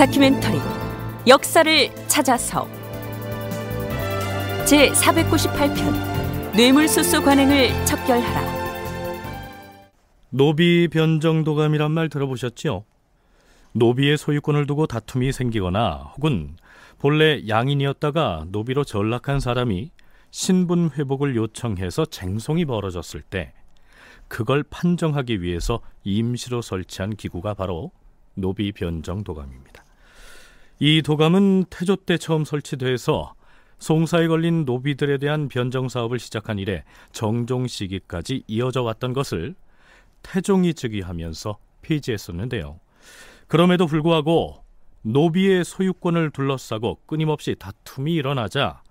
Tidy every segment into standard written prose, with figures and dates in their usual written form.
다큐멘터리 역사를 찾아서 제498편 뇌물수수 관행을 척결하라. 노비 변정도감이란 말 들어보셨죠? 노비의 소유권을 두고 다툼이 생기거나 혹은 본래 양인이었다가 노비로 전락한 사람이 신분 회복을 요청해서 쟁송이 벌어졌을 때 그걸 판정하기 위해서 임시로 설치한 기구가 바로 노비 변정도감입니다. 이 도감은 태조 때 처음 설치돼서 송사에 걸린 노비들에 대한 변정사업을 시작한 이래 정종 시기까지 이어져 왔던 것을 태종이 즉위하면서 폐지했었는데요. 그럼에도 불구하고 노비의 소유권을 둘러싸고 끊임없이 다툼이 일어나자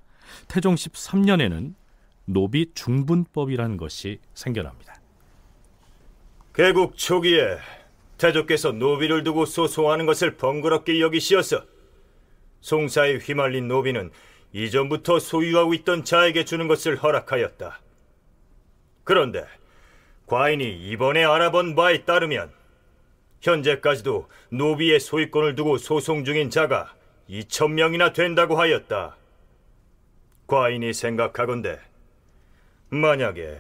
태종 13년에는 노비 중분법이라는 것이 생겨납니다. 개국 초기에 태조께서 노비를 두고 소송하는 것을 번거롭게 여기시어서 송사에 휘말린 노비는 이전부터 소유하고 있던 자에게 주는 것을 허락하였다. 그런데 과인이 이번에 알아본 바에 따르면 현재까지도 노비의 소유권을 두고 소송 중인 자가 2,000명이나 된다고 하였다. 과인이 생각하건대 만약에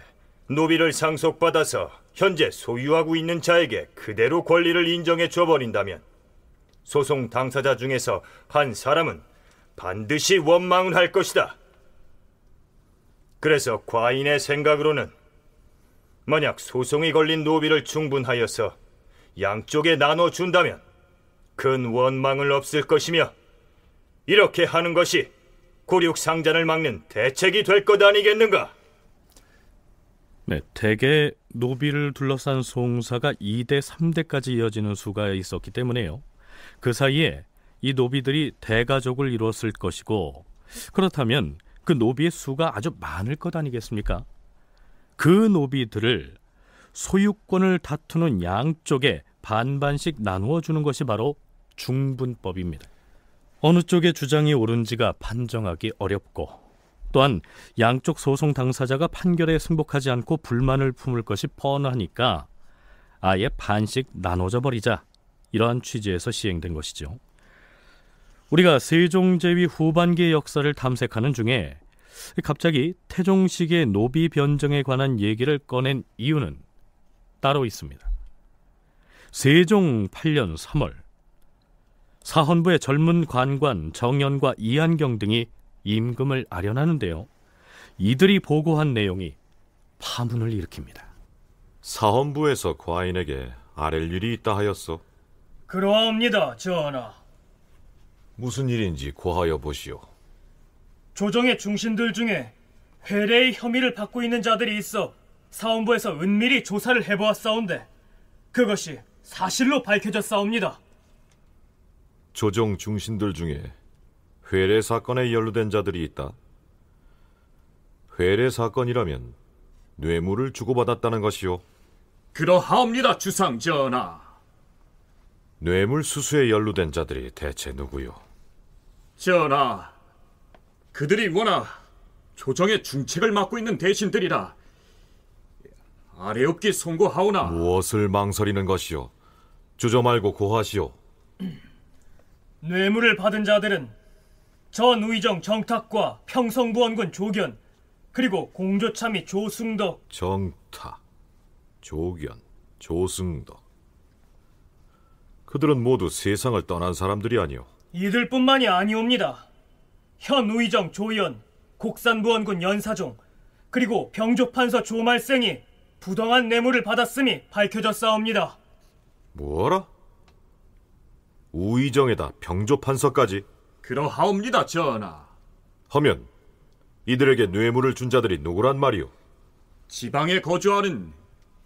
노비를 상속받아서 현재 소유하고 있는 자에게 그대로 권리를 인정해 줘버린다면 소송 당사자 중에서 한 사람은 반드시 원망을 할 것이다. 그래서 과인의 생각으로는 만약 소송이 걸린 노비를 충분하여서 양쪽에 나눠준다면 큰 원망을 없을 것이며 이렇게 하는 것이 굴욕상잔을 막는 대책이 될 것 아니겠는가? 네, 대개 노비를 둘러싼 송사가 2대, 3대까지 이어지는 수가 있었기 때문에요. 그 사이에 이 노비들이 대가족을 이루었을 것이고 그렇다면 그 노비의 수가 아주 많을 것 아니겠습니까? 그 노비들을 소유권을 다투는 양쪽에 반반씩 나누어 주는 것이 바로 중분법입니다. 어느 쪽의 주장이 옳은지가 판정하기 어렵고 또한 양쪽 소송 당사자가 판결에 승복하지 않고 불만을 품을 것이 뻔하니까 아예 반씩 나눠져 버리자, 이러한 취지에서 시행된 것이죠. 우리가 세종제위 후반기의 역사를 탐색하는 중에 갑자기 태종 시기의 노비 변정에 관한 얘기를 꺼낸 이유는 따로 있습니다. 세종 8년 3월 사헌부의 젊은 관관 정연과 이한경 등이 임금을 아련하는데요. 이들이 보고한 내용이 파문을 일으킵니다. 사헌부에서 과인에게 아랠 일이 있다 하였소? 그러합니다, 전하. 무슨 일인지 고하여 보시오. 조정의 중신들 중에 회례의 혐의를 받고 있는 자들이 있어 사헌부에서 은밀히 조사를 해보았사온데 그것이 사실로 밝혀졌사옵니다. 조정 중신들 중에 회례 사건에 연루된 자들이 있다. 회례 사건이라면 뇌물을 주고받았다는 것이오? 그러하옵니다, 주상 전하. 뇌물 수수에 연루된 자들이 대체 누구요? 전하, 그들이 워낙 조정의 중책을 맡고 있는 대신들이라 아뢰옵기 송고하오나. 무엇을 망설이는 것이오? 주저 말고 고하시오. 뇌물을 받은 자들은 전 우의정 정탁과 평성부원군 조견, 그리고 공조참의 조승덕. 정탁, 조견, 조승덕, 그들은 모두 세상을 떠난 사람들이 아니오? 이들뿐만이 아니옵니다. 현 우의정 조연, 곡산부원군 연사종, 그리고 병조판서 조말생이 부당한 뇌물을 받았음이 밝혀졌사옵니다. 뭐라? 우의정에다 병조판서까지? 그러하옵니다, 전하. 하면 이들에게 뇌물을 준 자들이 누구란 말이오? 지방에 거주하는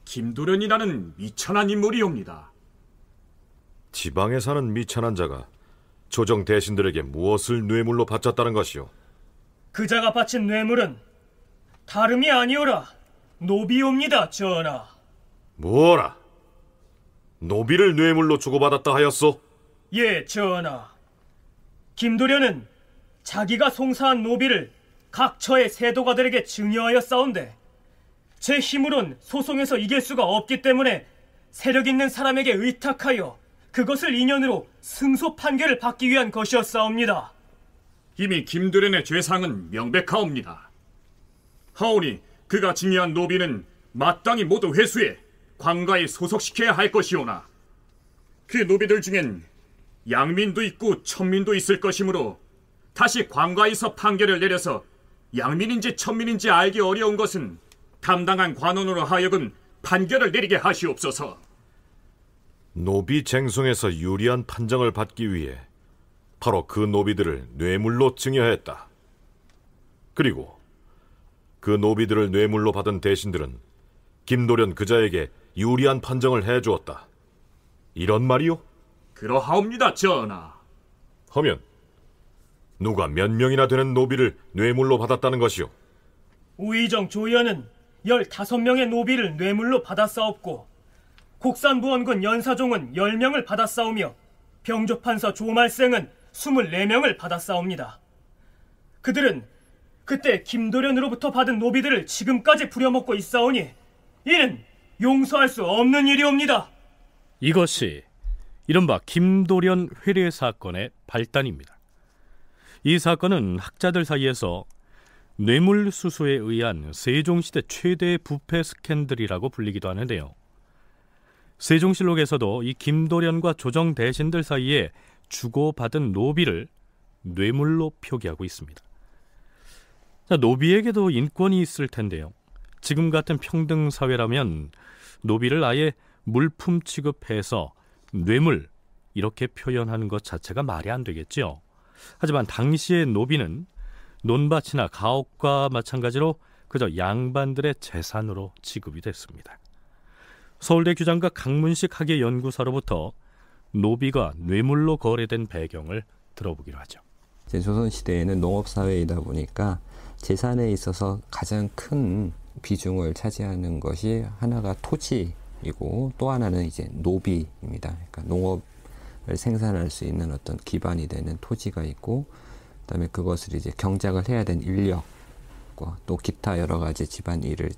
김도련이라는 미천한 인물이옵니다. 지방에 사는 미천한 자가 조정 대신들에게 무엇을 뇌물로 바쳤다는 것이오? 그자가 바친 뇌물은 다름이 아니오라 노비옵니다, 전하. 뭐라? 노비를 뇌물로 주고받았다 하였소? 예, 전하. 김도련은 자기가 송사한 노비를 각 처의 세도가들에게 증여하여 싸운데 제 힘으론 소송에서 이길 수가 없기 때문에 세력 있는 사람에게 의탁하여 그것을 인연으로 승소 판결을 받기 위한 것이었사옵니다. 이미 김도련의 죄상은 명백하옵니다. 하오니 그가 징계한 노비는 마땅히 모두 회수해 관가에 소속시켜야 할 것이오나 그 노비들 중엔 양민도 있고 천민도 있을 것이므로 다시 관가에서 판결을 내려서 양민인지 천민인지 알기 어려운 것은 담당한 관원으로 하여금 판결을 내리게 하시옵소서. 노비 쟁송에서 유리한 판정을 받기 위해 바로 그 노비들을 뇌물로 증여했다. 그리고 그 노비들을 뇌물로 받은 대신들은 김도련 그자에게 유리한 판정을 해주었다. 이런 말이요? 그러하옵니다, 전하. 하면 누가 몇 명이나 되는 노비를 뇌물로 받았다는 것이요? 우의정 조연은 15명의 노비를 뇌물로 받았사옵고 곡산부원군 연사종은 10명을 받았사오며 병조판서 조말생은 24명을 받았사옵니다. 그들은 그때 김도련으로부터 받은 노비들을 지금까지 부려먹고 있사오니 이는 용서할 수 없는 일이옵니다. 이것이 이른바 김도련 회례 사건의 발단입니다. 이 사건은 학자들 사이에서 뇌물수수에 의한 세종시대 최대의 부패 스캔들이라고 불리기도 하는데요. 세종실록에서도 이 김도련과 조정 대신들 사이에 주고받은 노비를 뇌물로 표기하고 있습니다. 자, 노비에게도 인권이 있을 텐데요. 지금 같은 평등 사회라면 노비를 아예 물품 취급해서 뇌물 이렇게 표현하는 것 자체가 말이 안 되겠죠. 하지만 당시의 노비는 논밭이나 가옥과 마찬가지로 그저 양반들의 재산으로 취급이 됐습니다. 서울대 규장과 강문식 학예연구사로부터 노비가 뇌물로 거래된 배경을 들어보기로 하죠. 조선시대에는 농업사회이다 보니까 재산에 있어서 가장 큰 비중을 차지하는 것이 하나가 토지이고 또 하나는 이제 노비입니다. 그러니까 농업을 생산할 수 있는 어떤 기반이 되는 토지가 있고 그다음에 그것을 이제 경작을 해야 되는 인력과 또 기타 여러 가지 집안 일을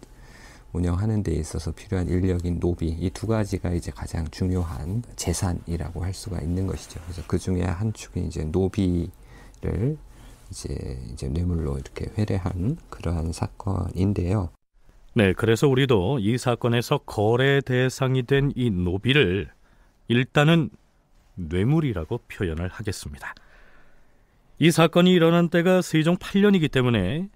운영하는 데 있어서 필요한 인력인 노비, 이 두 가지가 이제 가장 중요한 재산이라고 할 수가 있는 것이죠. 그래서 그 중에 한 축이 이제 노비를 이제 뇌물로 이렇게 회례한 그러한 사건인데요. 네, 그래서 우리도 이 사건에서 거래 대상이 된 이 노비를 일단은 뇌물이라고 표현을 하겠습니다. 이 사건이 일어난 때가 세종 8년이기 때문에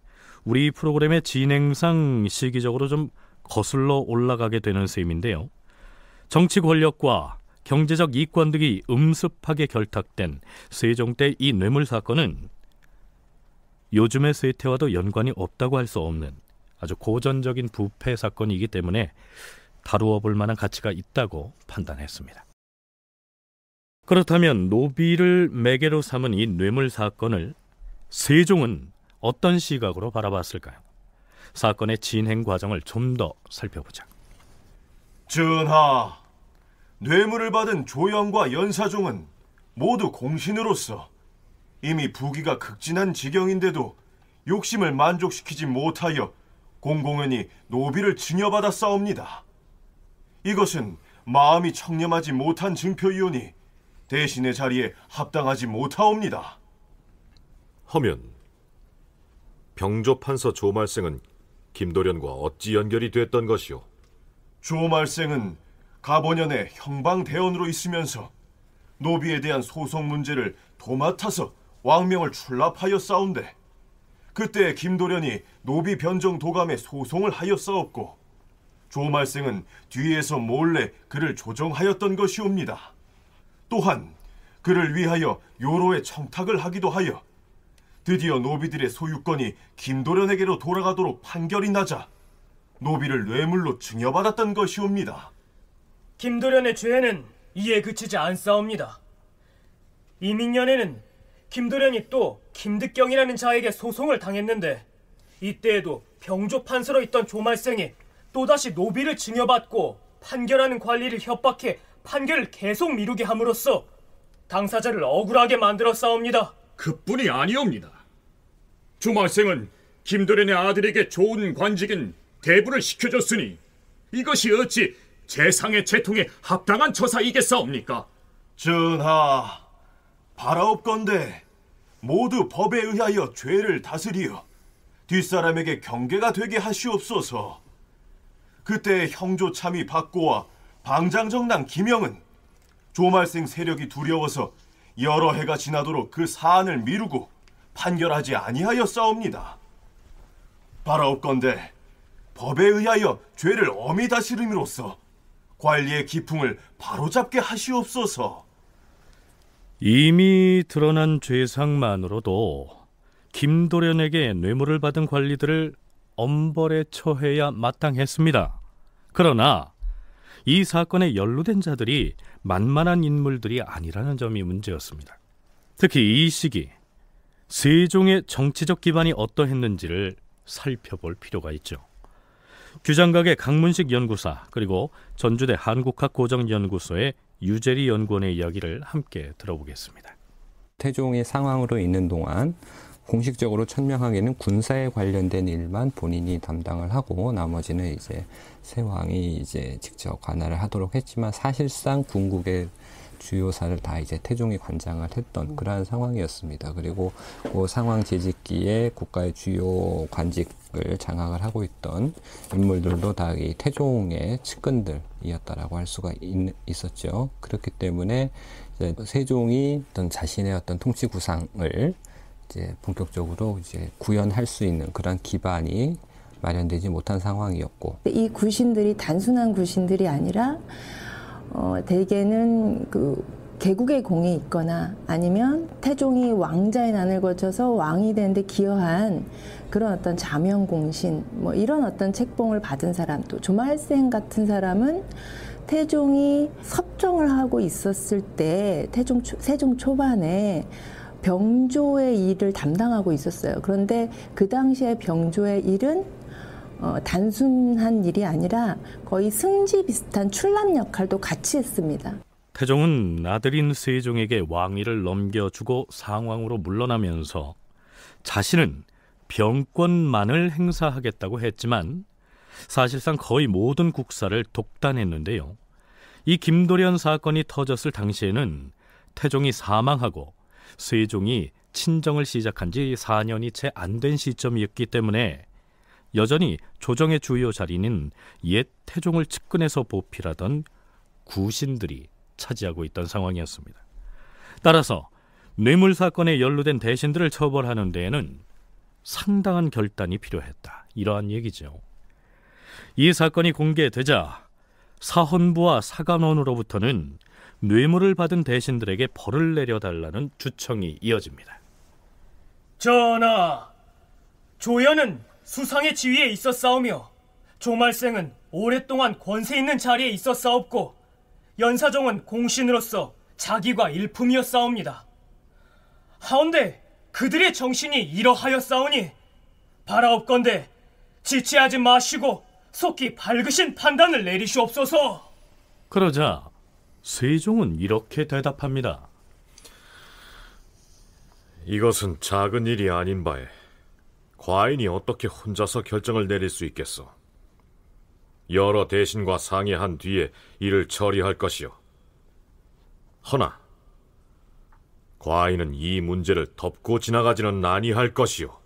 우리 프로그램의 진행상 시기적으로 좀 거슬러 올라가게 되는 셈인데요. 정치 권력과 경제적 이권 등이 음습하게 결탁된 세종 때 이 뇌물 사건은 요즘의 세태와도 연관이 없다고 할 수 없는 아주 고전적인 부패 사건이기 때문에 다루어 볼 만한 가치가 있다고 판단했습니다. 그렇다면 노비를 매개로 삼은 이 뇌물 사건을 세종은 어떤 시각으로 바라봤을까요? 사건의 진행 과정을 좀 더 살펴보자. 전하, 뇌물을 받은 조영과 연사종은 모두 공신으로서 이미 부귀가 극진한 지경인데도 욕심을 만족시키지 못하여 공공연히 노비를 증여받았사옵니다. 이것은 마음이 청렴하지 못한 증표이오니 대신의 자리에 합당하지 못하옵니다. 하면 병조판서 조말생은 김도련과 어찌 연결이 됐던 것이오? 조말생은 가보년에 형방대원으로 있으면서 노비에 대한 소송 문제를 도맡아서 왕명을 출납하였사온데 그때 김도련이 노비 변정 도감에 소송을 하였사옵고 조말생은 뒤에서 몰래 그를 조정하였던 것이옵니다. 또한 그를 위하여 요로에 청탁을 하기도 하여 드디어 노비들의 소유권이 김도련에게로 돌아가도록 판결이 나자 노비를 뇌물로 증여받았던 것이옵니다. 김도련의 죄는 이에 그치지 않사옵니다. 이민년에는 김도련이 또 김득경이라는 자에게 소송을 당했는데 이때에도 병조판서로 있던 조말생이 또다시 노비를 증여받고 판결하는 관리를 협박해 판결을 계속 미루게 함으로써 당사자를 억울하게 만들었사옵니다. 그뿐이 아니옵니다. 조말생은 김도련의 아들에게 좋은 관직인 대부를 시켜줬으니 이것이 어찌 재상의 재통에 합당한 처사이겠사옵니까? 전하, 바라옵건대 모두 법에 의하여 죄를 다스리어 뒷사람에게 경계가 되게 하시옵소서. 그때 형조 참의 박고와 방장정당 김영은 조말생 세력이 두려워서 여러 해가 지나도록 그 사안을 미루고 판결하지 아니하였사옵니다. 바라옵건대 법에 의하여 죄를 엄히 다스림으로써 관리의 기풍을 바로잡게 하시옵소서. 이미 드러난 죄상만으로도 김도련에게 뇌물을 받은 관리들을 엄벌에 처해야 마땅했습니다. 그러나 이 사건에 연루된 자들이 만만한 인물들이 아니라는 점이 문제였습니다. 특히 이 시기 세종의 정치적 기반이 어떠했는지를 살펴볼 필요가 있죠. 규장각의 강문식 연구사 그리고 전주대 한국학고정연구소의 유재리 연구원의 이야기를 함께 들어보겠습니다. 태종의 상황으로 있는 동안 공식적으로 천명하기는 군사에 관련된 일만 본인이 담당을 하고 나머지는 이제 세왕이 이제 직접 관할을 하도록 했지만 사실상 군국의 주요사를 다 이제 태종이 관장을 했던 그러한 상황이었습니다. 그리고 그 상황 재직기에 국가의 주요 관직을 장악을 하고 있던 인물들도 다 이 태종의 측근들이었다라고 할 수가 있었죠. 그렇기 때문에 이제 세종이 어떤 자신의 어떤 통치 구상을 이제 본격적으로 이제 구현할 수 있는 그런 기반이 마련되지 못한 상황이었고, 이 구신들이 단순한 구신들이 아니라 대개는 그 개국의 공이 있거나 아니면 태종이 왕자의 난을 거쳐서 왕이 되는데 기여한 그런 어떤 자명공신 뭐 이런 어떤 책봉을 받은 사람, 또 조말생 같은 사람은 태종이 섭정을 하고 있었을 때 세종 초반에 병조의 일을 담당하고 있었어요. 그런데 그 당시에 병조의 일은 단순한 일이 아니라 거의 승지 비슷한 출납 역할도 같이 했습니다. 태종은 아들인 세종에게 왕위를 넘겨주고 상왕으로 물러나면서 자신은 병권만을 행사하겠다고 했지만 사실상 거의 모든 국사를 독단했는데요. 이 김도련 사건이 터졌을 당시에는 태종이 사망하고 세종이 친정을 시작한 지 4년이 채 안 된 시점이었기 때문에 여전히 조정의 주요 자리는 옛 태종을 측근해서 보필하던 구신들이 차지하고 있던 상황이었습니다. 따라서 뇌물 사건에 연루된 대신들을 처벌하는 데에는 상당한 결단이 필요했다, 이러한 얘기죠. 이 사건이 공개되자 사헌부와 사간원으로부터는 뇌물을 받은 대신들에게 벌을 내려달라는 주청이 이어집니다. 전하, 조연은 수상의 지위에 있었사오며 조말생은 오랫동안 권세 있는 자리에 있었사옵고 연사종은 공신으로서 자기가 일품이었사옵니다. 하온데 그들의 정신이 이러하였사오니 바라옵건대 지체하지 마시고 속히 밝으신 판단을 내리시옵소서. 그러자 세종은 이렇게 대답합니다. 이것은 작은 일이 아닌 바에 과인이 어떻게 혼자서 결정을 내릴 수 있겠소. 여러 대신과 상의한 뒤에 이를 처리할 것이요. 허나 과인은 이 문제를 덮고 지나가지는 아니할 것이요.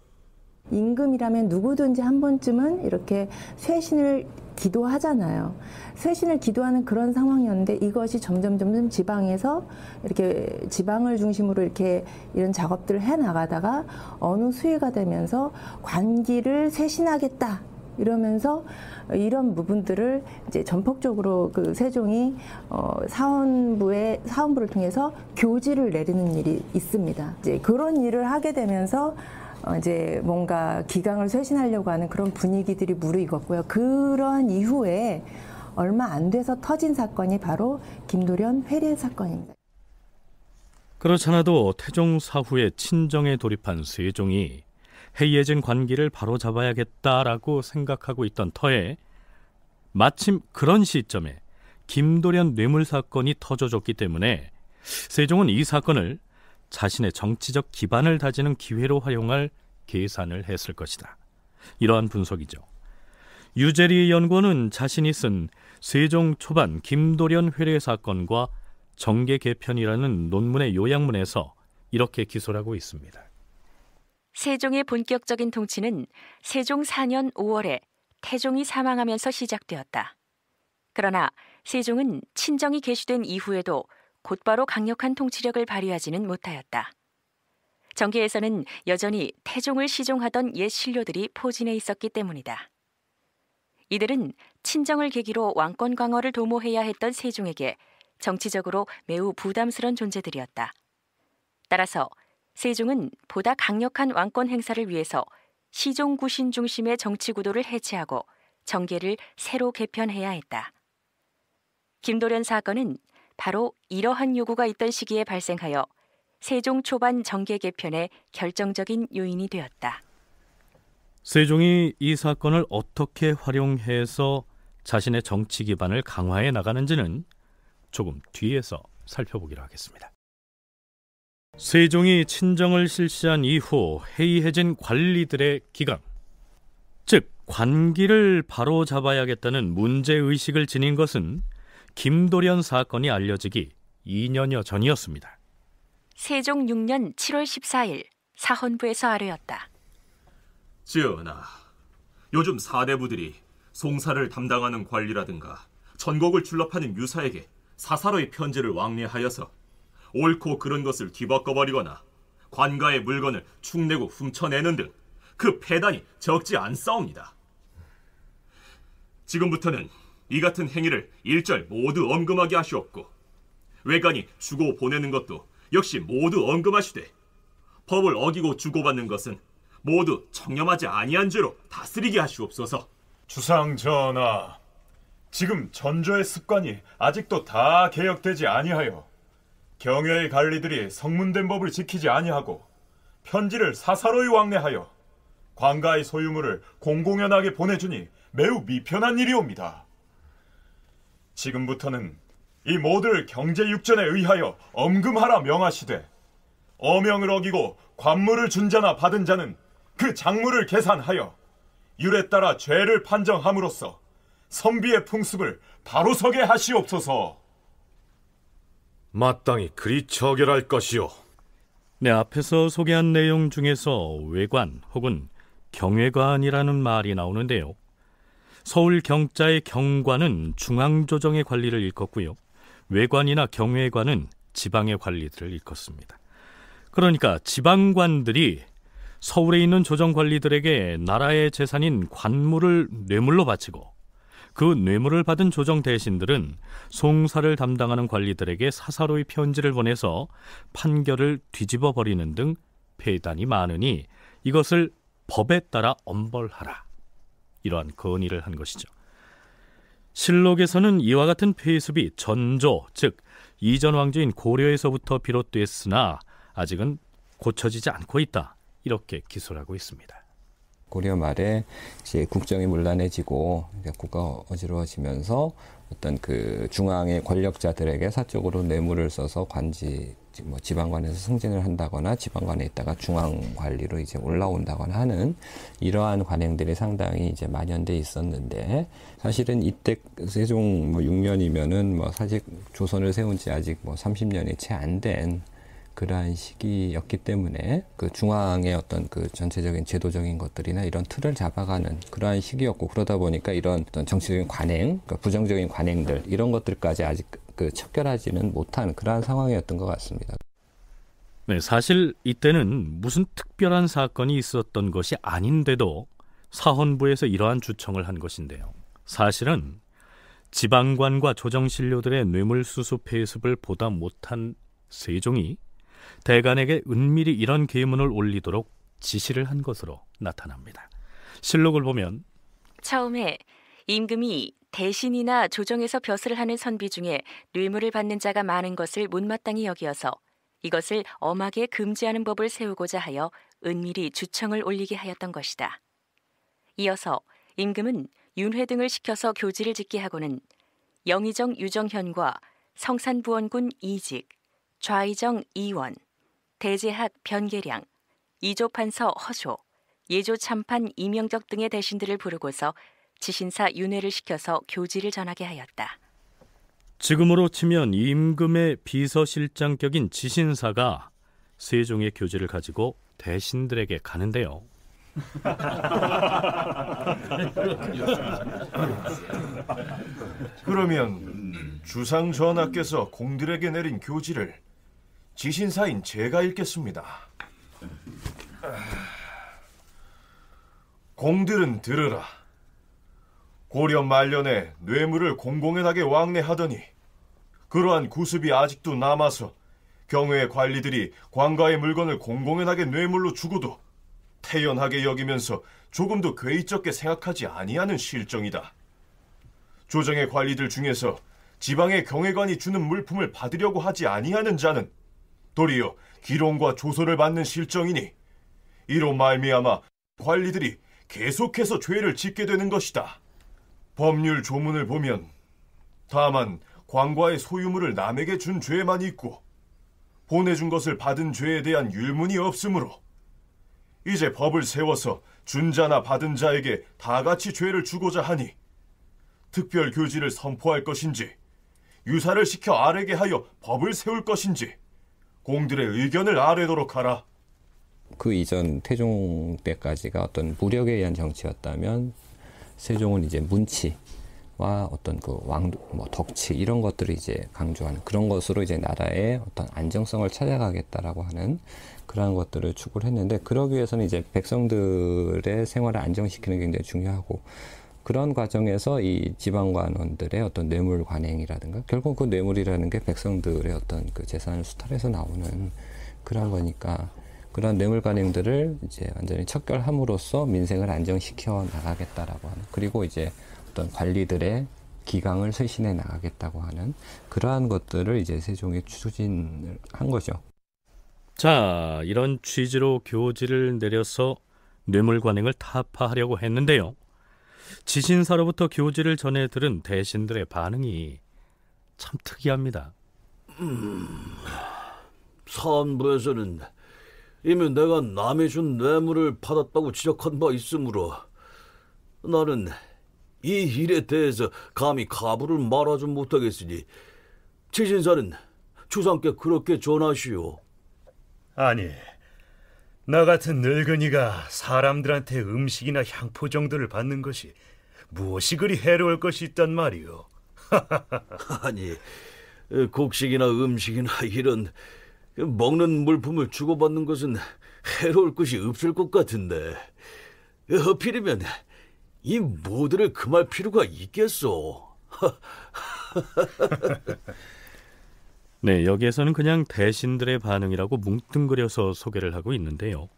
임금이라면 누구든지 한 번쯤은 이렇게 쇄신을 기도하잖아요. 쇄신을 기도하는 그런 상황이었는데 이것이 점점 지방에서 이렇게 지방을 중심으로 이렇게 이런 작업들을 해 나가다가 어느 수위가 되면서 관기를 쇄신하겠다 이러면서 이런 부분들을 이제 전폭적으로 그 세종이 사헌부를 통해서 교지를 내리는 일이 있습니다. 이제 그런 일을 하게 되면서 이제 뭔가 기강을 쇄신하려고 하는 그런 분위기들이 무르익었고요. 그러한 이후에 얼마 안 돼서 터진 사건이 바로 김도련 회례 사건입니다. 그렇잖아도 태종 사후에 친정에 돌입한 세종이 해이해진 관기를 바로잡아야겠다라고 생각하고 있던 터에 마침 그런 시점에 김도련 뇌물 사건이 터져줬기 때문에 세종은 이 사건을 자신의 정치적 기반을 다지는 기회로 활용할 계산을 했을 것이다, 이러한 분석이죠. 유재리 연구원은 자신이 쓴 세종 초반 김도련 회례 사건과 정계 개편이라는 논문의 요약문에서 이렇게 기소를 하고 있습니다. 세종의 본격적인 통치는 세종 4년 5월에 태종이 사망하면서 시작되었다. 그러나 세종은 친정이 개시된 이후에도 곧바로 강력한 통치력을 발휘하지는 못하였다. 정계에서는 여전히 태종을 시종하던 옛 신료들이 포진해 있었기 때문이다. 이들은 친정을 계기로 왕권 강화를 도모해야 했던 세종에게 정치적으로 매우 부담스러운 존재들이었다. 따라서 세종은 보다 강력한 왕권 행사를 위해서 시종구신 중심의 정치 구도를 해체하고 정계를 새로 개편해야 했다. 김도련 사건은 바로 이러한 요구가 있던 시기에 발생하여 세종 초반 정계 개편의 결정적인 요인이 되었다. 세종이 이 사건을 어떻게 활용해서 자신의 정치 기반을 강화해 나가는지는 조금 뒤에서 살펴보기로 하겠습니다. 세종이 친정을 실시한 이후 해이해진 관리들의 기강, 즉 관기를 바로잡아야겠다는 문제의식을 지닌 것은 김도련 사건이 알려지기 2년여 전이었습니다. 세종 6년 7월 14일 사헌부에서 아뢰었다. 전하, 요즘 사대부들이 송사를 담당하는 관리라든가 전곡을 출납하는 유사에게 사사로이 편지를 왕래하여서 옳고 그른 것을 뒤바꿔버리거나 관가의 물건을 축내고 훔쳐내는 등 그 폐단이 적지 않사옵니다. 지금부터는 이 같은 행위를 일절 모두 엄금하게 하시옵고 외관이 주고 보내는 것도 역시 모두 엄금하시되 법을 어기고 주고받는 것은 모두 청렴하지 아니한 죄로 다스리게 하시옵소서. 주상 전하, 지금 전조의 습관이 아직도 다 개혁되지 아니하여 경외의 관리들이 성문된 법을 지키지 아니하고 편지를 사사로이 왕래하여 관가의 소유물을 공공연하게 보내주니 매우 미편한 일이옵니다. 지금부터는 이 모두를 경제육전에 의하여 엄금하라 명하시되 어명을 어기고 관물을 준 자나 받은 자는 그 작물을 계산하여 율에 따라 죄를 판정함으로써 선비의 풍습을 바로서게 하시옵소서. 마땅히 그리 처결할 것이요. 네, 앞에서 소개한 내용 중에서 외관 혹은 경외관이라는 말이 나오는데요. 서울 경자의 경관은 중앙조정의 관리를 일컫고요, 외관이나 경외관은 지방의 관리들을 일컫습니다. 그러니까 지방관들이 서울에 있는 조정관리들에게 나라의 재산인 관물을 뇌물로 바치고 그 뇌물을 받은 조정 대신들은 송사를 담당하는 관리들에게 사사로이 편지를 보내서 판결을 뒤집어 버리는 등 폐단이 많으니 이것을 법에 따라 엄벌하라, 이러한 건의를 한 것이죠. 실록에서는 이와 같은 폐습이 전조, 즉 이전 왕조인 고려에서부터 비롯됐으나 아직은 고쳐지지 않고 있다, 이렇게 기소를 하고 있습니다. 고려 말에 이제 국정이 문란해지고 국가가 어지러워지면서 어떤 그 중앙의 권력자들에게 사적으로 뇌물을 써서 관지, 지방관에서 승진을 한다거나 지방관에 있다가 중앙 관리로 이제 올라온다거나 하는 이러한 관행들이 상당히 이제 만연돼 있었는데, 사실은 이때 세종 6년이면은 사실 조선을 세운 지 아직 30년이 채 안 된 그러한 시기였기 때문에 그 중앙의 어떤 그 전체적인 제도적인 것들이나 이런 틀을 잡아가는 그러한 시기였고, 그러다 보니까 이런 어떤 정치적인 관행, 그러니까 부정적인 관행들 이런 것들까지 아직 그 척결하지는 못한 그러한 상황이었던 것 같습니다. 네, 사실 이때는 무슨 특별한 사건이 있었던 것이 아닌데도 사헌부에서 이러한 주청을 한 것인데요. 사실은 지방관과 조정신료들의 뇌물수수 폐습을 보다 못한 세종이 대간에게 은밀히 이런 계문을 올리도록 지시를 한 것으로 나타납니다. 실록을 보면 처음에 임금이 대신이나 조정에서 벼슬을 하는 선비 중에 뇌물을 받는 자가 많은 것을 못마땅히 여기어서 이것을 엄하게 금지하는 법을 세우고자 하여 은밀히 주청을 올리게 하였던 것이다. 이어서 임금은 윤회 등을 시켜서 교지를 짓게 하고는 영의정 유정현과 성산부원군 이직, 좌의정 이원, 대제학 변계량, 이조판서 허조, 예조참판 이명적 등의 대신들을 부르고서 지신사 윤회를 시켜서 교지를 전하게 하였다. 지금으로 치면 임금의 비서실장격인 지신사가 세종의 교지를 가지고 대신들에게 가는데요. 그러면 주상 전하께서 공들에게 내린 교지를 지신사인 제가 읽겠습니다. 공들은 들으라. 고려 말년에 뇌물을 공공연하게 왕래하더니 그러한 구습이 아직도 남아서 경외의 관리들이 관가의 물건을 공공연하게 뇌물로 주고도 태연하게 여기면서 조금도 괴이쩍게 생각하지 아니하는 실정이다. 조정의 관리들 중에서 지방의 경외관이 주는 물품을 받으려고 하지 아니하는 자는 도리어 기롱과 조소를 받는 실정이니 이로 말미암아 관리들이 계속해서 죄를 짓게 되는 것이다. 법률 조문을 보면 다만 관과의 소유물을 남에게 준 죄만 있고 보내준 것을 받은 죄에 대한 율문이 없으므로 이제 법을 세워서 준 자나 받은 자에게 다 같이 죄를 주고자 하니 특별 교지를 선포할 것인지 유사를 시켜 아뢰게 하여 법을 세울 것인지 공들의 의견을 아뢰도록 하라. 그 이전 태종 때까지가 어떤 무력에 의한 정치였다면 세종은 이제 문치와 어떤 그 덕치 이런 것들을 이제 강조하는 그런 것으로 이제 나라의 어떤 안정성을 찾아가겠다라고 하는 그러한 것들을 추구를 했는데, 그러기 위해서는 이제 백성들의 생활을 안정시키는 게 굉장히 중요하고, 그런 과정에서 이 지방관원들의 어떤 뇌물 관행이라든가 결국 그 뇌물이라는 게 백성들의 어떤 그 재산을 수탈해서 나오는 그런 거니까, 그런 뇌물 관행들을 이제 완전히 척결함으로써 민생을 안정시켜 나가겠다라고 하는, 그리고 이제 어떤 관리들의 기강을 쇄신해 나가겠다고 하는 그러한 것들을 이제 세종이 추진을 한 거죠. 자, 이런 취지로 교지를 내려서 뇌물 관행을 타파하려고 했는데요. 지신사로부터 교지를 전해 들은 대신들의 반응이 참 특이합니다. 사안부에서는 이미 내가 남이 준 뇌물을 받았다고 지적한 바 있으므로 나는 이 일에 대해서 감히 가부를 말하지 못하겠으니 지신사는 주상께 그렇게 전하시오. 아니, 나 같은 늙은이가 사람들한테 음식이나 향포 정도를 받는 것이 무엇이 그리 해로울 것이 있단 말이오. 아니, 곡식이나 음식이나 이런 먹는 물품을 주고받는 것은 해로울 것이 없을 것 같은데 하필이면 이 모두를 금할 필요가 있겠소. 네, 여기에서는 그냥 대신들의 반응이라고 뭉뚱그려서 소개를 하고 있는데요.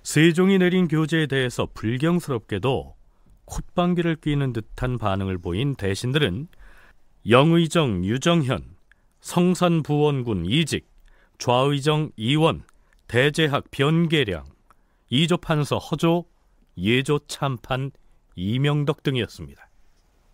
세종이 내린 교제에 대해서 불경스럽게도 콧방귀를 뀌는 듯한 반응을 보인 대신들은 영의정 유정현, 성산부원군 이직, 좌의정 이원, 대제학 변계량, 이조판서 허조, 예조참판 이명덕 등이었습니다.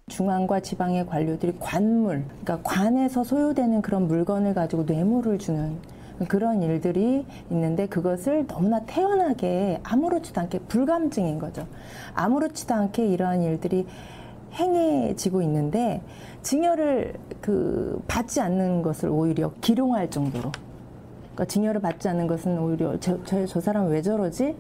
중앙과 지방의 관료들이 관물, 그러니까 관에서 소요되는 그런 물건을 가지고 뇌물을 주는 그런 일들이 있는데, 그것을 너무나 태연하게 아무렇지도 않게, 불감증인 거죠. 아무렇지도 않게 이러한 일들이 행해지고 있는데 징여를 받지 않는 것을 오히려 기룡할 정도로, 그러니까 징여를 받지 않는 것은 오히려 저 사람 왜 저러지?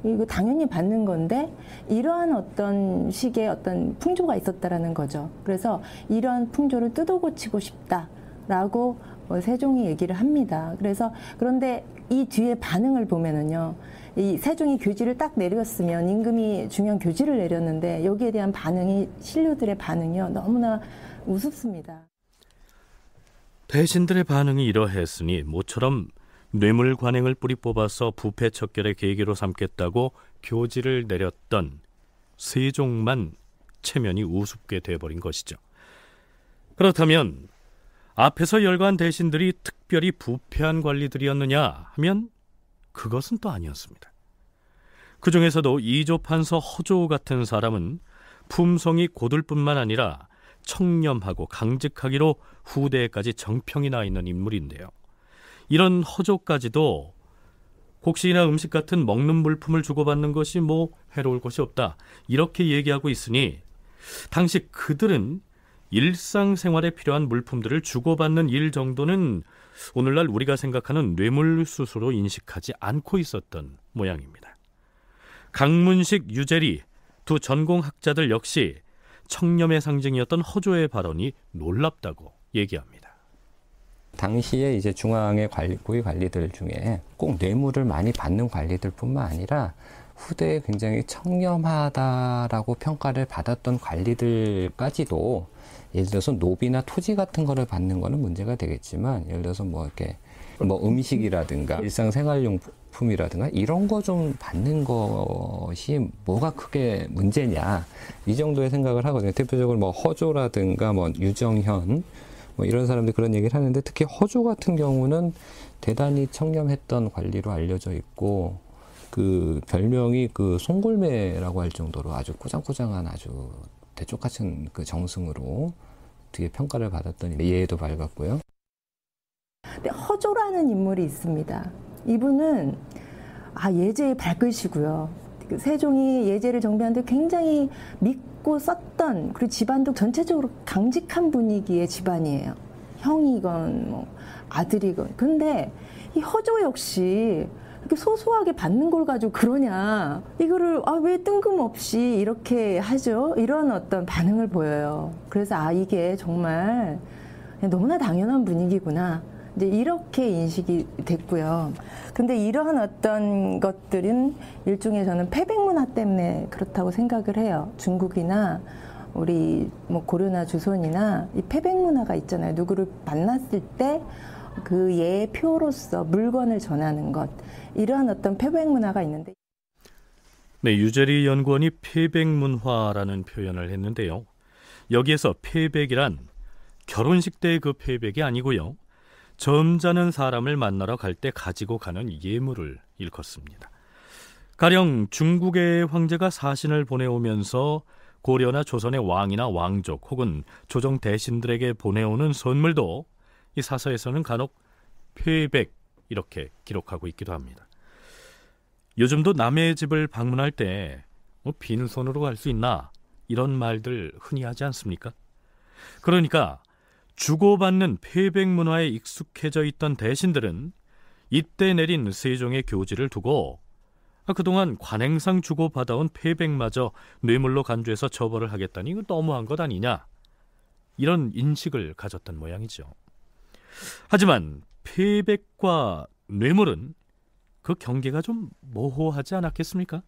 이거 당연히 받는 건데, 이러한 어떤 식의 어떤 풍조가 있었다라는 거죠. 그래서 이러한 풍조를 뜯어고치고 싶다라고 세종이 얘기를 합니다. 그런데 이 뒤에 반응을 보면은요, 이 세종이 교지를 딱 내렸으면 임금이 중요한 교지를 내렸는데 여기에 대한 반응이, 신료들의 반응이요, 너무나 우습습니다. 대신들의 반응이 이러했으니 모처럼 뇌물 관행을 뿌리 뽑아서 부패 척결의 계기로 삼겠다고 교지를 내렸던 세종만 체면이 우습게 돼버린 것이죠. 그렇다면 앞에서 열거한 대신들이 특별히 부패한 관리들이었느냐 하면 그것은 또 아니었습니다. 그 중에서도 이조판서 허조 같은 사람은 품성이 고들 뿐만 아니라 청렴하고 강직하기로 후대에까지 정평이 나 있는 인물인데요. 이런 허조까지도 곡식이나 음식 같은 먹는 물품을 주고받는 것이 해로울 것이 없다, 이렇게 얘기하고 있으니 당시 그들은 일상생활에 필요한 물품들을 주고받는 일 정도는 오늘날 우리가 생각하는 뇌물수수로 인식하지 않고 있었던 모양입니다. 강문식, 유재리 두 전공학자들 역시 청렴의 상징이었던 허조의 발언이 놀랍다고 얘기합니다. 당시에 이제 중앙의 고위 관리들 중에 꼭 뇌물을 많이 받는 관리들뿐만 아니라 후대에 굉장히 청렴하다라고 평가를 받았던 관리들까지도 예를 들어서 노비나 토지 같은 거를 받는 거는 문제가 되겠지만 예를 들어서 이렇게 음식이라든가 일상생활용품이라든가 이런 거 좀 받는 것이 뭐가 크게 문제냐 이 정도의 생각을 하거든요. 대표적으로 허조라든가 유정현 이런 사람들이 그런 얘기를 하는데 특히 허조 같은 경우는 대단히 청렴했던 관리로 알려져 있고 그 별명이 그 송골매라고 할 정도로 아주 꾸장꾸장한 아주 대쪽 같은 그 정승으로 되게 평가를 받았던 예에도 밝았고요. 근데 허조라는 인물이 있습니다. 이분은 예제의 발글이고요. 세종이 예제를 정비하는데 굉장히 믿고 썼던 그리고 집안도 전체적으로 강직한 분위기의 집안이에요. 형이건 아들이건. 근데 이 허조 역시 이렇게 소소하게 받는 걸 가지고 그러냐. 이거를 왜 뜬금없이 이렇게 하죠. 이런 어떤 반응을 보여요. 그래서 이게 정말 너무나 당연한 분위기구나. 이제 이렇게 인식이 됐고요. 근데 이러한 어떤 것들은 일종의 저는 패백 문화 때문에 그렇다고 생각을 해요. 중국이나 우리 고려나 조선이나 이 패백 문화가 있잖아요. 누구를 만났을 때 그 예표로서 물건을 전하는 것. 이러한 어떤 패백 문화가 있는데. 네, 유재리 연구원이 패백 문화라는 표현을 했는데요. 여기에서 패백이란 결혼식 때의 그 패백이 아니고요. 점잖은 사람을 만나러 갈 때 가지고 가는 예물을 일컫습니다. 가령 중국의 황제가 사신을 보내오면서 고려나 조선의 왕이나 왕족 혹은 조정 대신들에게 보내오는 선물도 이 사서에서는 간혹 패백 이렇게 기록하고 있기도 합니다. 요즘도 남의 집을 방문할 때 빈손으로 갈 수 있나 이런 말들 흔히 하지 않습니까? 그러니까 주고받는 패백 문화에 익숙해져 있던 대신들은 이때 내린 세종의 교지를 두고 그동안 관행상 주고받아온 패백마저 뇌물로 간주해서 처벌을 하겠다니 이거 너무한 것 아니냐 이런 인식을 가졌던 모양이죠. 하지만 패백과 뇌물은 그 경계가 좀 모호하지 않았겠습니까?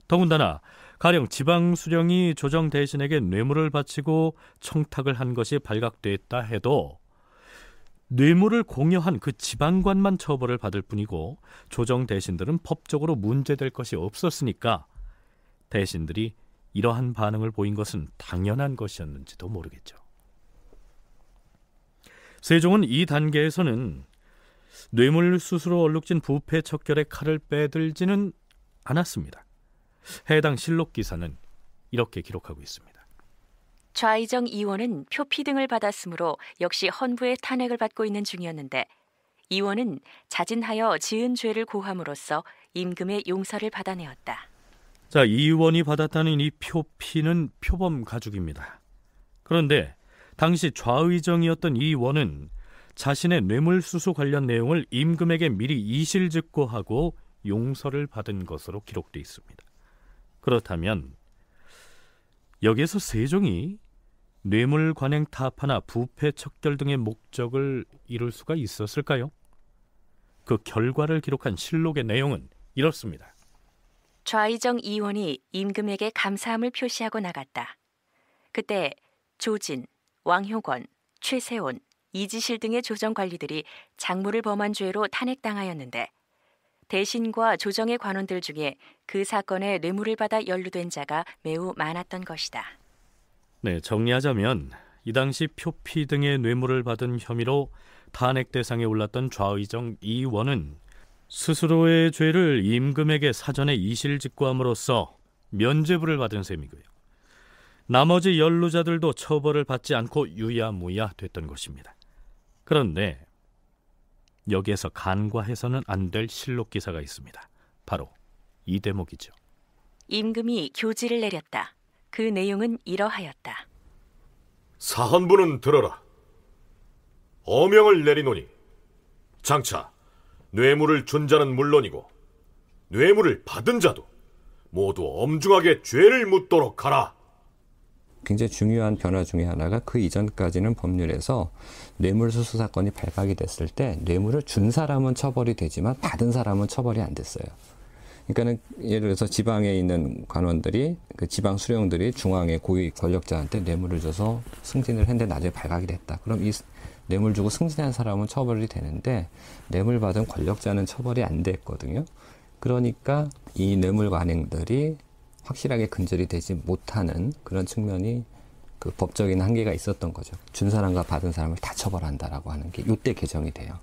더군다나 가령 지방수령이 조정 대신에게 뇌물을 바치고 청탁을 한 것이 발각됐다 해도 뇌물을 공여한 그 지방관만 처벌을 받을 뿐이고 조정 대신들은 법적으로 문제될 것이 없었으니까 대신들이 이러한 반응을 보인 것은 당연한 것이었는지도 모르겠죠. 세종은 이 단계에서는 뇌물수수로 얼룩진 부패 척결의 칼을 빼들지는 않았습니다. 해당 실록 기사는 이렇게 기록하고 있습니다. 좌의정 이원은 표피 등을 받았으므로 역시 헌부의 탄핵을 받고 있는 중이었는데 이원은 자진하여 지은 죄를 고함으로써 임금의 용서를 받아내었다. 자, 이원이 받았다는 이 표피는 표범 가죽입니다. 그런데 당시 좌의정이었던 이원은 자신의 뇌물수수 관련 내용을 임금에게 미리 이실직고하고 용서를 받은 것으로 기록되어 있습니다. 그렇다면 여기에서 세종이 뇌물 관행 타파나 부패 척결 등의 목적을 이룰 수가 있었을까요? 그 결과를 기록한 실록의 내용은 이렇습니다. 좌의정 이원이 임금에게 감사함을 표시하고 나갔다. 그때 조진, 왕효권, 최세온, 이지실 등의 조정 관리들이 작물을 범한 죄로 탄핵당하였는데 대신과 조정의 관원들 중에 그 사건에 뇌물을 받아 연루된 자가 매우 많았던 것이다. 네, 정리하자면 이 당시 표피 등의 뇌물을 받은 혐의로 탄핵 대상에 올랐던 좌의정 이원은 스스로의 죄를 임금에게 사전에 이실직고함으로써 면죄부를 받은 셈이고요. 나머지 연루자들도 처벌을 받지 않고 유야무야 됐던 것입니다. 그런데 여기에서 간과해서는 안 될 실록 기사가 있습니다. 바로 이 대목이죠. 임금이 교지를 내렸다. 그 내용은 이러하였다. 사헌부는 들어라. 어명을 내리노니 장차 뇌물을 준 자는 물론이고 뇌물을 받은 자도 모두 엄중하게 죄를 묻도록 하라. 굉장히 중요한 변화 중에 하나가 그 이전까지는 법률에서 뇌물수수 사건이 발각이 됐을 때 뇌물을 준 사람은 처벌이 되지만 받은 사람은 처벌이 안 됐어요. 그러니까는 예를 들어서 지방에 있는 관원들이 그 지방 수령들이 중앙의 고위 권력자한테 뇌물을 줘서 승진을 했는데 나중에 발각이 됐다. 그럼 이 뇌물 주고 승진한 사람은 처벌이 되는데 뇌물 받은 권력자는 처벌이 안 됐거든요. 그러니까 이 뇌물 관행들이 확실하게 근절이 되지 못하는 그런 측면이 그 법적인 한계가 있었던 거죠. 준 사람과 받은 사람을 다 처벌한다라고 하는 게 이때 개정이 돼요.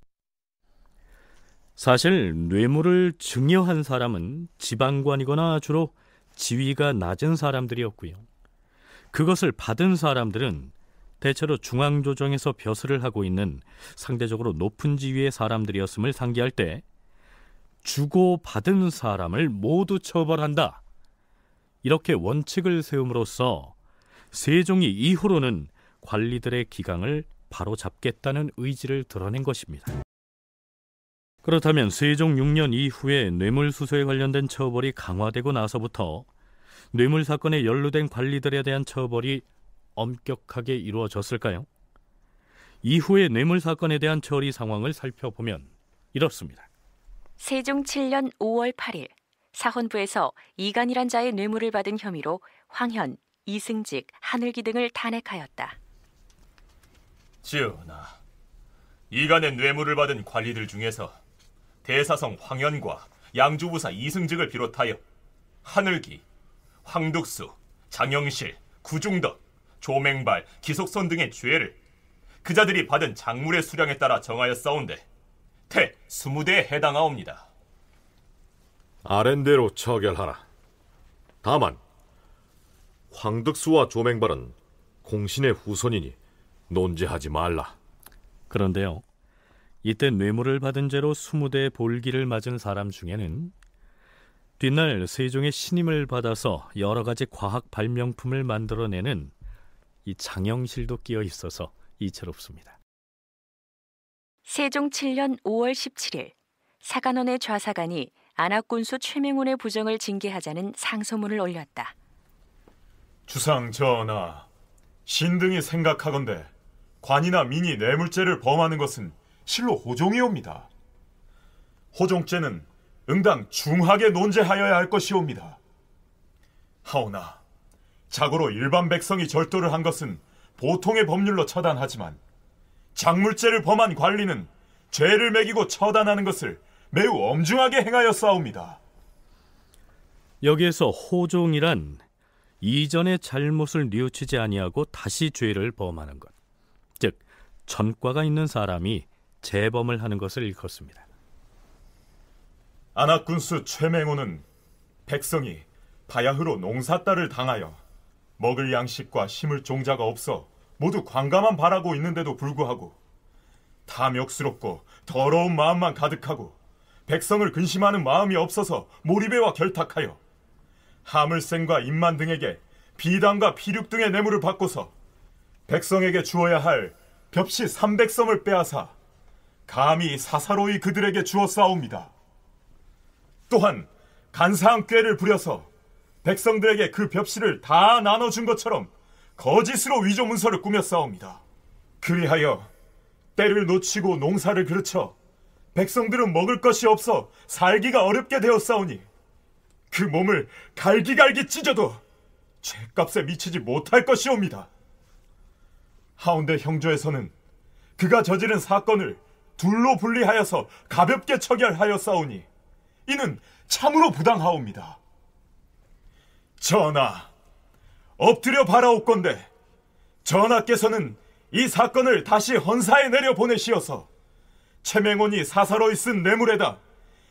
사실 뇌물을 증여한 사람은 지방관이거나 주로 지위가 낮은 사람들이었고요. 그것을 받은 사람들은 대체로 중앙조정에서 벼슬을 하고 있는 상대적으로 높은 지위의 사람들이었음을 상기할 때 주고 받은 사람을 모두 처벌한다. 이렇게 원칙을 세움으로써 세종이 이후로는 관리들의 기강을 바로잡겠다는 의지를 드러낸 것입니다. 그렇다면 세종 6년 이후에 뇌물수수에 관련된 처벌이 강화되고 나서부터 뇌물 사건에 연루된 관리들에 대한 처벌이 엄격하게 이루어졌을까요? 이후의 뇌물 사건에 대한 처리 상황을 살펴보면 이렇습니다. 세종 7년 5월 8일 사헌부에서 이간이란 자의 뇌물을 받은 혐의로 황현, 이승직, 하늘기 등을 탄핵하였다. 전하, 이간의 뇌물을 받은 관리들 중에서 대사성 황현과 양주부사 이승직을 비롯하여 하늘기, 황득수, 장영실, 구중덕, 조맹발, 기속선 등의 죄를 그자들이 받은 작물의 수량에 따라 정하였사온데 태 20대에 해당하옵니다. 아랜대로 처결하라. 다만 황득수와 조맹발은 공신의 후손이니 논제하지 말라. 그런데요, 이때 뇌물을 받은 죄로 20대의 볼기를 맞은 사람 중에는 뒷날 세종의 신임을 받아서 여러 가지 과학 발명품을 만들어내는 이 장영실도 끼어 있어서 이채롭습니다. 세종 7년 5월 17일 사간원의 좌사간이 안압군수 최명훈의 부정을 징계하자는 상소문을 올렸다. 주상 전하, 신등이 생각하건대 관이나 민이 뇌물죄를 범하는 것은 실로 호종이옵니다. 호종죄는 응당 중하게 논제하여야 할 것이옵니다. 하오나 자고로 일반 백성이 절도를 한 것은 보통의 법률로 처단하지만 작물죄를 범한 관리는 죄를 매기고 처단하는 것을 매우 엄중하게 행하였사옵니다. 여기에서 호종이란 이전의 잘못을 뉘우치지 아니하고 다시 죄를 범하는 것, 즉 전과가 있는 사람이 재범을 하는 것을 일컫습니다. 안압군수 최맹호는 백성이 바야흐로 농사딸을 당하여 먹을 양식과 심을 종자가 없어 모두 관가만 바라고 있는데도 불구하고 탐욕스럽고 더러운 마음만 가득하고 백성을 근심하는 마음이 없어서 몰입에와 결탁하여 하물생과 임만 등에게 비당과 피륙 등의 뇌물을 받고서 백성에게 주어야 할 벽시 300섬을 빼앗아 감히 사사로이 그들에게 주었사옵니다. 또한 간사한 꾀를 부려서 백성들에게 그 벽시를 다 나눠준 것처럼 거짓으로 위조 문서를 꾸몄사옵니다. 그리하여 때를 놓치고 농사를 그르쳐 백성들은 먹을 것이 없어 살기가 어렵게 되었사오니 그 몸을 갈기갈기 찢어도 죗값에 미치지 못할 것이옵니다. 하운데 형조에서는 그가 저지른 사건을 둘로 분리하여서 가볍게 처결하였사오니 이는 참으로 부당하옵니다. 전하, 엎드려 바라옵건대 전하께서는 이 사건을 다시 헌사에 내려보내시어서 최맹원이 사사로이 쓴 뇌물에다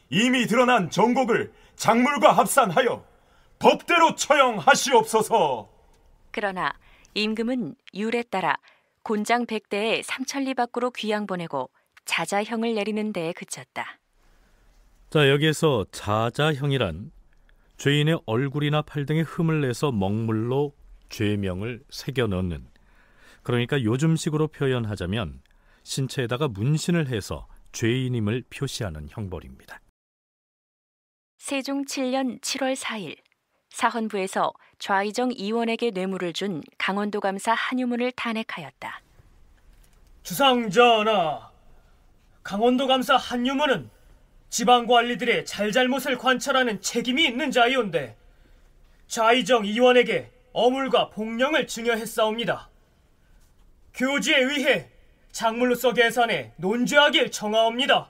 이미 드러난 정곡을 작물과 합산하여 법대로 처형하시옵소서. 그러나 임금은 율에 따라 곤장 100대에 삼천리 밖으로 귀양 보내고 자자형을 내리는 데에 그쳤다. 자, 여기에서 자자형이란 죄인의 얼굴이나 팔 등에 흠을 내서 먹물로 죄명을 새겨 넣는 그러니까 요즘식으로 표현하자면 신체에다가 문신을 해서 죄인임을 표시하는 형벌입니다. 세종 7년 7월 4일 사헌부에서 좌의정 이원에게 뇌물을 준 강원도 감사 한유문을 탄핵하였다. 주상전하, 강원도 감사 한유문은 지방관리들의 잘잘못을 관찰하는 책임이 있는 자이온데 좌의정 이원에게 어물과 복령을 증여했사옵니다. 교지에 의해 작물로서 계산해 논죄하길 청하옵니다.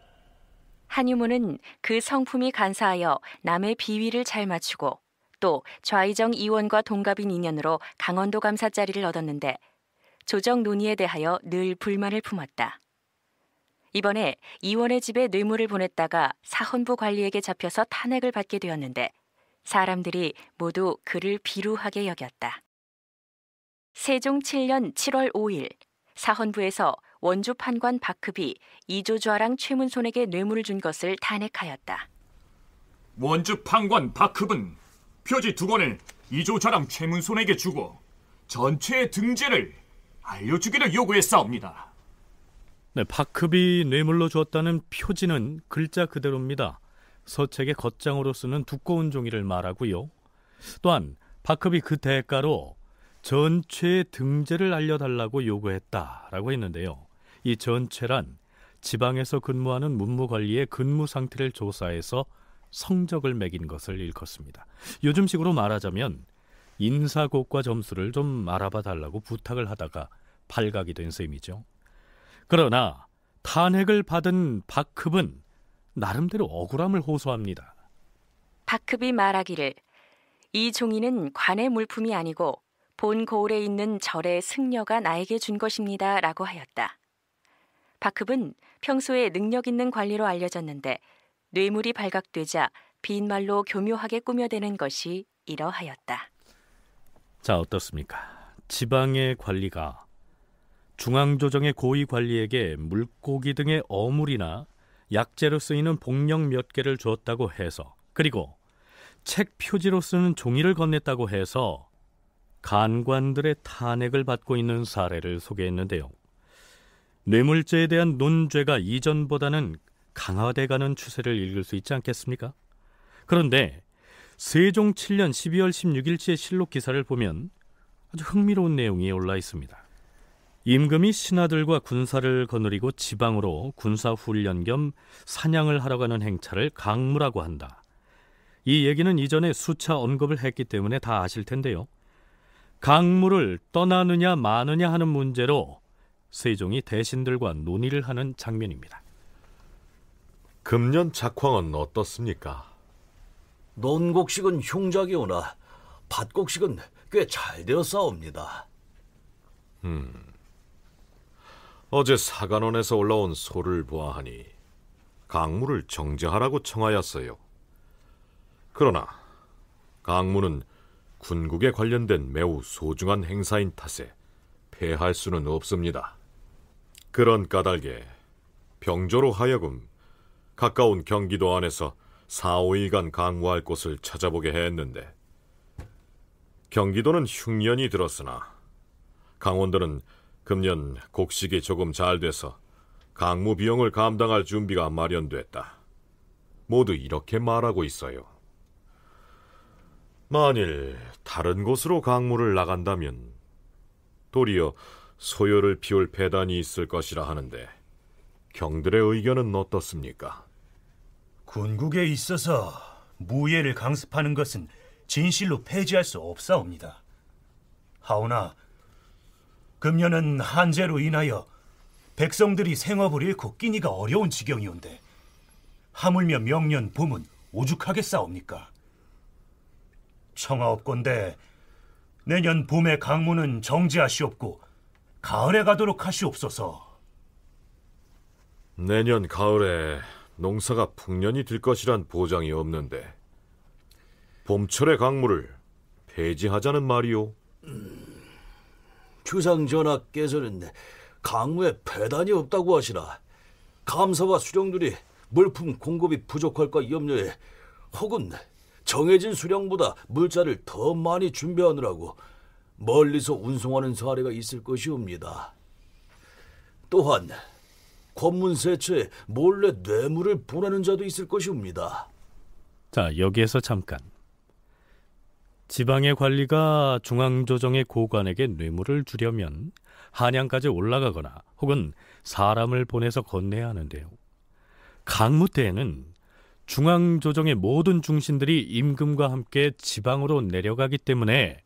한유문은 그 성품이 간사하여 남의 비위를 잘 맞추고 또 좌의정 이원과 동갑인 인연으로 강원도 감사 자리를 얻었는데 조정 논의에 대하여 늘 불만을 품었다. 이번에 이원의 집에 뇌물을 보냈다가 사헌부 관리에게 잡혀서 탄핵을 받게 되었는데 사람들이 모두 그를 비루하게 여겼다. 세종 7년 7월 5일 사헌부에서 원주 판관 박흡이 이조좌랑 최문손에게 뇌물을 준 것을 탄핵하였다. 원주 판관 박흡은 표지 2권을 이조좌랑 최문손에게 주고 전체의 등재를 알려주기를 요구했사옵니다. 네, 박흡이 뇌물로 주었다는 표지는 글자 그대로입니다. 서책의 겉장으로 쓰는 두꺼운 종이를 말하고요. 또한 박흡이 그 대가로 전체의 등재를 알려달라고 요구했다라고 했는데요. 이 전체란 지방에서 근무하는 문무관리의 근무 상태를 조사해서 성적을 매긴 것을 일컫습니다. 요즘식으로 말하자면 인사곡과 점수를 좀 알아봐 달라고 부탁을 하다가 발각이 된 셈이죠. 그러나 탄핵을 받은 박흡은 나름대로 억울함을 호소합니다. 박흡이 말하기를 이 종이는 관의 물품이 아니고 본 고을에 있는 절의 승려가 나에게 준 것입니다 라고 하였다. 박흡은 평소에 능력 있는 관리로 알려졌는데 뇌물이 발각되자 빈말로 교묘하게 꾸며대는 것이 이러하였다. 자, 어떻습니까? 지방의 관리가 중앙조정의 고위 관리에게 물고기 등의 어물이나 약재로 쓰이는 복령 몇 개를 주었다고 해서, 그리고 책 표지로 쓰는 종이를 건넸다고 해서 간관들의 탄핵을 받고 있는 사례를 소개했는데요. 뇌물죄에 대한 논죄가 이전보다는 강화돼가는 추세를 읽을 수 있지 않겠습니까? 그런데 세종 7년 12월 16일치의 실록 기사를 보면 아주 흥미로운 내용이 올라 있습니다. 임금이 신하들과 군사를 거느리고 지방으로 군사훈련 겸 사냥을 하러 가는 행차를 강무라고 한다. 이 얘기는 이전에 수차 언급을 했기 때문에 다 아실 텐데요. 강무를 떠나느냐 마느냐 하는 문제로 세종이 대신들과 논의를 하는 장면입니다. 금년 작황은 어떻습니까? 논곡식은 흉작이오나 밭곡식은 꽤 잘 되었사옵니다. 어제 사간원에서 올라온 소를 보아하니 강무를 정제하라고 청하였어요. 그러나 강무는 군국에 관련된 매우 소중한 행사인 탓에 폐할 수는 없습니다. 그런 까닭에 병조로 하여금 가까운 경기도 안에서 4-5일간 강무할 곳을 찾아보게 했는데 경기도는 흉년이 들었으나 강원도는 금년 곡식이 조금 잘 돼서 강무 비용을 감당할 준비가 마련됐다. 모두 이렇게 말하고 있어요. 만일 다른 곳으로 강무를 나간다면 도리어 소요를 피울 배단이 있을 것이라 하는데 경들의 의견은 어떻습니까? 군국에 있어서 무예를 강습하는 것은 진실로 폐지할 수 없사옵니다. 하오나 금년은 한재로 인하여 백성들이 생업을 잃고 끼니가 어려운 지경이온데 하물며 명년 봄은 오죽하겠사옵니까? 청하옵건대 내년 봄의 강무는 정지하시옵고 가을에 가도록 하시옵소서. 내년 가을에 농사가 풍년이 될 것이란 보장이 없는데 봄철의 강무를 폐지하자는 말이오? 주상전하께서는 강무에 배단이 없다고 하시나 감사와 수령들이 물품 공급이 부족할까 염려해 혹은 정해진 수령보다 물자를 더 많이 준비하느라고 멀리서 운송하는 사례가 있을 것이옵니다. 또한 관문세처에 몰래 뇌물을 보내는 자도 있을 것이옵니다. 자, 여기에서 잠깐. 지방의 관리가 중앙조정의 고관에게 뇌물을 주려면 한양까지 올라가거나 혹은 사람을 보내서 건네야 하는데요. 강무 때에는 중앙조정의 모든 중신들이 임금과 함께 지방으로 내려가기 때문에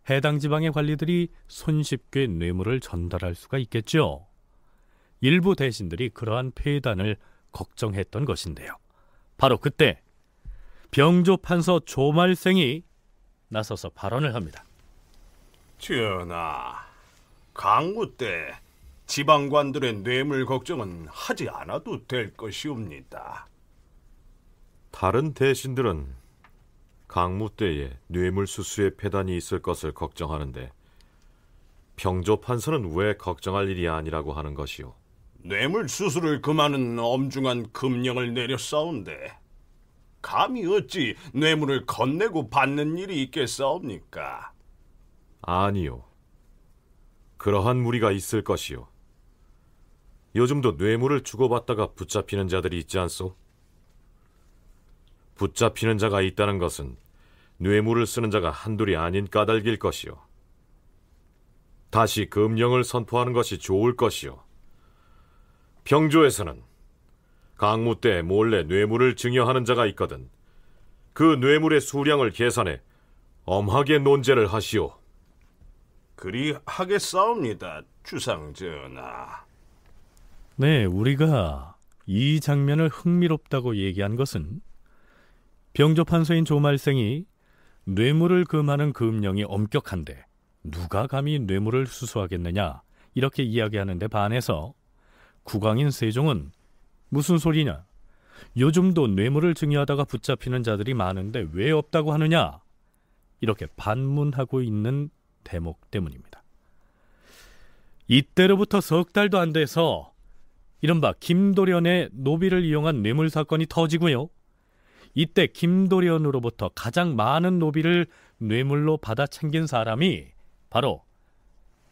해당 지방의 관리들이 손쉽게 뇌물을 전달할 수가 있겠죠. 일부 대신들이 그러한 폐단을 걱정했던 것인데요. 바로 그때 병조판서 조말생이 나서서 발언을 합니다. 전하, 강무 때 지방관들의 뇌물 걱정은 하지 않아도 될 것이옵니다. 다른 대신들은 강무 때에 뇌물수수의 폐단이 있을 것을 걱정하는데 병조판서는 왜 걱정할 일이 아니라고 하는 것이오? 뇌물 수수를 금하는 엄중한 금령을 내렸사온데 감히 어찌 뇌물을 건네고 받는 일이 있겠사옵니까? 아니요. 그러한 무리가 있을 것이요. 요즘도 뇌물을 주고받다가 붙잡히는 자들이 있지 않소? 붙잡히는 자가 있다는 것은 뇌물을 쓰는 자가 한둘이 아닌 까닭일 것이요. 다시 금령을 선포하는 것이 좋을 것이요. 병조에서는 강무 때 몰래 뇌물을 증여하는 자가 있거든 그 뇌물의 수량을 계산해 엄하게 논제를 하시오. 그리 하겠사옵니다, 주상전하. 네, 우리가 이 장면을 흥미롭다고 얘기한 것은 병조판서인 조말생이 뇌물을 금하는 금령이 엄격한데 누가 감히 뇌물을 수수하겠느냐 이렇게 이야기하는 데 반해서 국왕인 세종은 무슨 소리냐, 요즘도 뇌물을 증여하다가 붙잡히는 자들이 많은데 왜 없다고 하느냐 이렇게 반문하고 있는 대목 때문입니다. 이때로부터 석 달도 안 돼서 이른바 김도련의 노비를 이용한 뇌물 사건이 터지고요. 이때 김도련으로부터 가장 많은 노비를 뇌물로 받아 챙긴 사람이 바로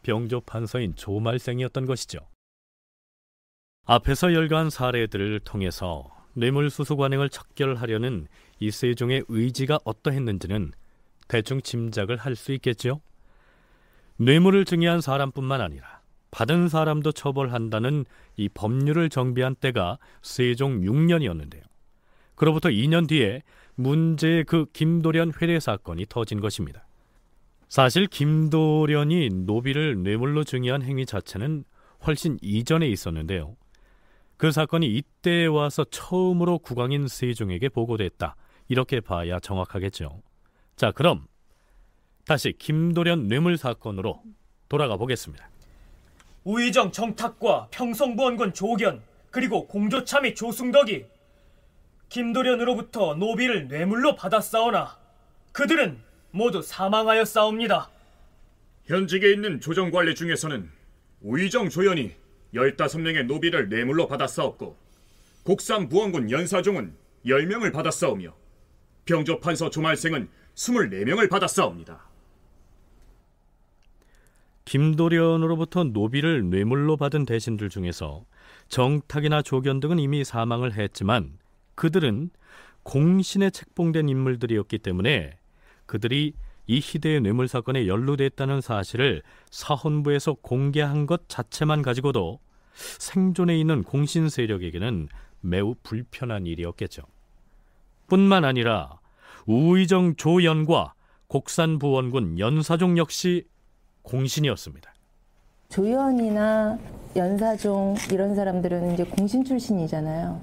병조판서인 조말생이었던 것이죠. 앞에서 열거한 사례들을 통해서 뇌물수수 관행을 척결하려는 이 세종의 의지가 어떠했는지는 대충 짐작을 할 수 있겠죠. 뇌물을 증여한 사람뿐만 아니라 받은 사람도 처벌한다는 이 법률을 정비한 때가 세종 6년이었는데요. 그로부터 2년 뒤에 문제의 그 김도련 회례 사건이 터진 것입니다. 사실 김도련이 노비를 뇌물로 증여한 행위 자체는 훨씬 이전에 있었는데요. 그 사건이 이때에 와서 처음으로 국왕인 세종에게 보고됐다, 이렇게 봐야 정확하겠죠. 자, 그럼 다시 김도련 뇌물 사건으로 돌아가 보겠습니다. 우의정 정탁과 평성부원군 조견 그리고 공조차 및 조승덕이 김도련으로부터 노비를 뇌물로 받았사오나 그들은 모두 사망하였사옵니다. 현직에 있는 조정관리 중에서는 우의정 조연이 15명의 노비를 뇌물로 받았사옵고 곡산부원군 연사종은 10명을 받았사오며 병조판서 조말생은 24명을 받았사옵니다. 김도련으로부터 노비를 뇌물로 받은 대신들 중에서 정탁이나 조견 등은 이미 사망을 했지만 그들은 공신에 책봉된 인물들이었기 때문에 그들이 이 희대의 뇌물 사건에 연루됐다는 사실을 사헌부에서 공개한 것 자체만 가지고도 생존해 있는 공신 세력에게는 매우 불편한 일이었겠죠. 뿐만 아니라 우의정 조연과 곡산부원군 연사종 역시 공신이었습니다. 조연이나 연사종 이런 사람들은 이제 공신 출신이잖아요.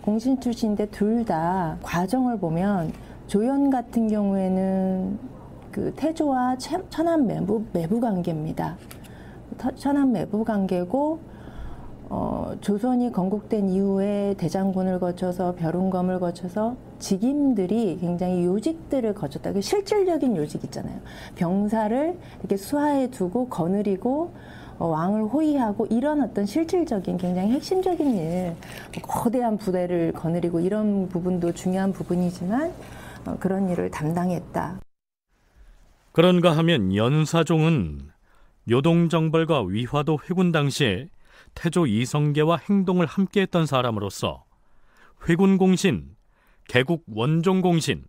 공신 출신인데 둘 다 과정을 보면 조연 같은 경우에는 그 태조와 천안 매부 관계입니다. 천안 매부 관계고 조선이 건국된 이후에 대장군을 거쳐서 벼룬검을 거쳐서 직임들이 굉장히 요직들을 거쳤다. 실질적인 요직 있잖아요. 병사를 이렇게 수하에 두고 거느리고 왕을 호위하고 이런 어떤 실질적인 굉장히 핵심적인 일, 거대한 부대를 거느리고 이런 부분도 중요한 부분이지만 그런 일을 담당했다. 그런가 하면 연사종은 요동정벌과 위화도 회군 당시에 태조 이성계와 행동을 함께했던 사람으로서 회군공신, 개국원종공신,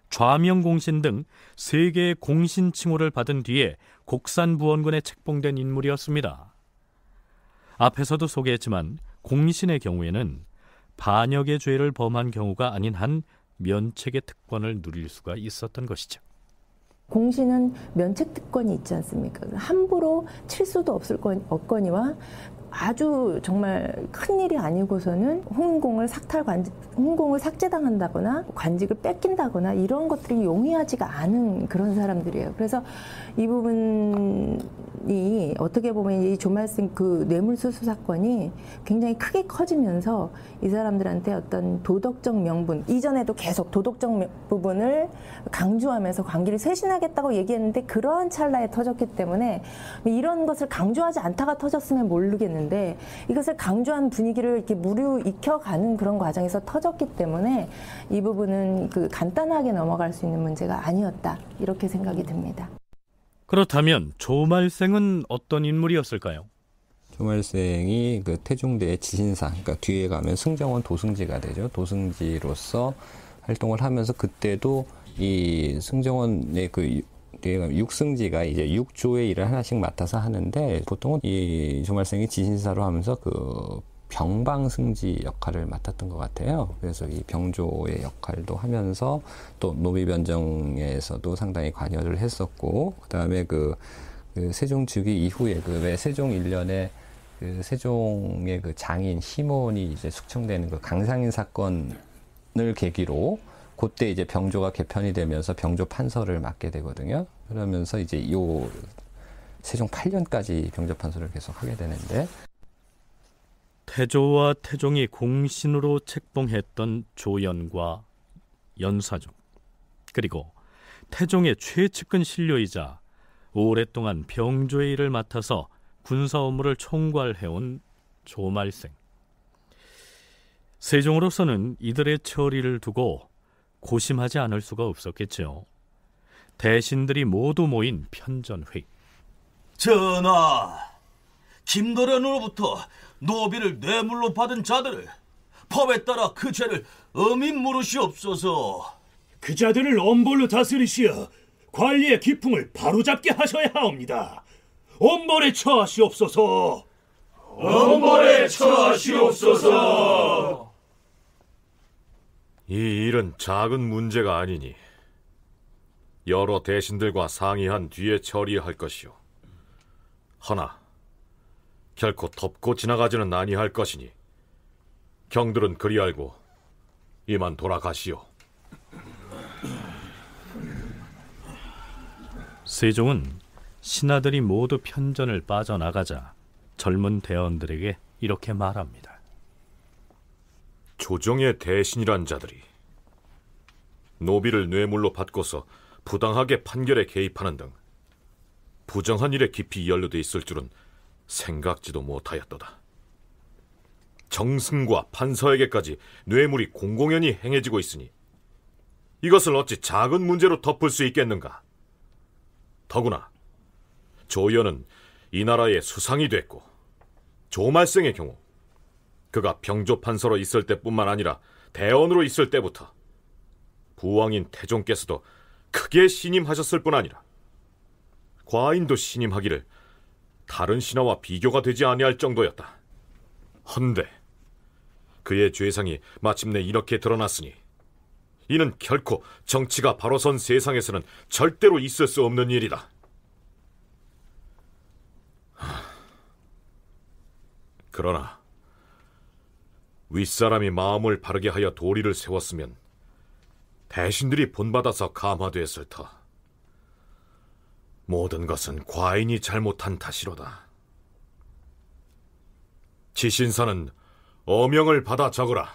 좌명공신 등 3개의 공신 칭호를 받은 뒤에 곡산부원군에 책봉된 인물이었습니다. 앞에서도 소개했지만 공신의 경우에는 반역의 죄를 범한 경우가 아닌 한 면책의 특권을 누릴 수가 있었던 것이죠. 공신은 면책 특권이 있지 않습니까? 함부로 칠 수도 없거니와 아주 정말 큰 일이 아니고서는 훈공을 삭제당한다거나 관직을 뺏긴다거나 이런 것들이 용이하지가 않은 그런 사람들이에요. 그래서 이 부분이 어떻게 보면 이 조말생 그 뇌물수수 사건이 굉장히 크게 커지면서 이 사람들한테 어떤 도덕적 명분, 이전에도 계속 도덕적 부분을 강조하면서 관계를 쇄신하겠다고 얘기했는데 그러한 찰나에 터졌기 때문에 이런 것을 강조하지 않다가 터졌으면 모르겠는데 이것을 강조한 분위기를 이렇게 무르익혀가는 그런 과정에서 터졌기 때문에 이 부분은 그 간단하게 넘어갈 수 있는 문제가 아니었다 이렇게 생각이 듭니다. 그렇다면 조말생은 어떤 인물이었을까요? 조말생이 그 태종대의 지신사, 그러니까 뒤에 가면 승정원 도승지가 되죠. 도승지로서 활동을 하면서 그때도 이 승정원의 그 육승지가 이제 6조의 일을 하나씩 맡아서 하는데 보통은 이 조말생이 지신사로 하면서 그 병방승지 역할을 맡았던 것 같아요. 그래서 이 병조의 역할도 하면서 또 노비변정에서도 상당히 관여를 했었고, 그 다음에 그 세종 즉위 이후에 그 왜 세종 1년에 그 세종의 그 장인 시몬이 이제 숙청되는 그 강상인 사건을 계기로 그때 이제 병조가 개편이 되면서 병조 판서를 맡게 되거든요. 그러면서 이제 요 세종 8년까지 병조 판서를 계속 하게 되는데, 태조와 태종이 공신으로 책봉했던 조연과 연사종, 그리고 태종의 최측근 신료이자 오랫동안 병조의 일을 맡아서 군사 업무를 총괄해온 조말생. 세종으로서는 이들의 처리를 두고 고심하지 않을 수가 없었겠죠. 대신들이 모두 모인 편전회의. 전하, 김도련으로부터 노비를 뇌물로 받은 자들을 법에 따라 그 죄를 엄히 물으시옵소서. 그 자들을 엄벌로 다스리시어 관리의 기풍을 바로잡게 하셔야 하옵니다. 엄벌에 처하시옵소서. 엄벌에 처하시옵소서. 이 일은 작은 문제가 아니니 여러 대신들과 상의한 뒤에 처리할 것이오. 허나 결코 덮고 지나가지는 아니할 것이니 경들은 그리 알고 이만 돌아가시오. 세종은 신하들이 모두 편전을 빠져나가자 젊은 대원들에게 이렇게 말합니다. 조정의 대신이란 자들이 노비를 뇌물로 받고서 부당하게 판결에 개입하는 등 부정한 일에 깊이 연루돼 있을 줄은 생각지도 못하였도다. 정승과 판서에게까지 뇌물이 공공연히 행해지고 있으니 이것을 어찌 작은 문제로 덮을 수 있겠는가? 더구나 조연은 이 나라의 수상이 됐고, 조말생의 경우 그가 병조판서로 있을 때뿐만 아니라 대원으로 있을 때부터 부왕인 태종께서도 크게 신임하셨을 뿐 아니라 과인도 신임하기를 다른 신하와 비교가 되지 아니할 정도였다. 헌데 그의 죄상이 마침내 이렇게 드러났으니 이는 결코 정치가 바로 선 세상에서는 절대로 있을 수 없는 일이다. 그러나 윗사람이 마음을 바르게 하여 도리를 세웠으면 대신들이 본받아서 감화되었을 터. 모든 것은 과인이 잘못한 탓이로다. 지신사는 어명을 받아 적으라.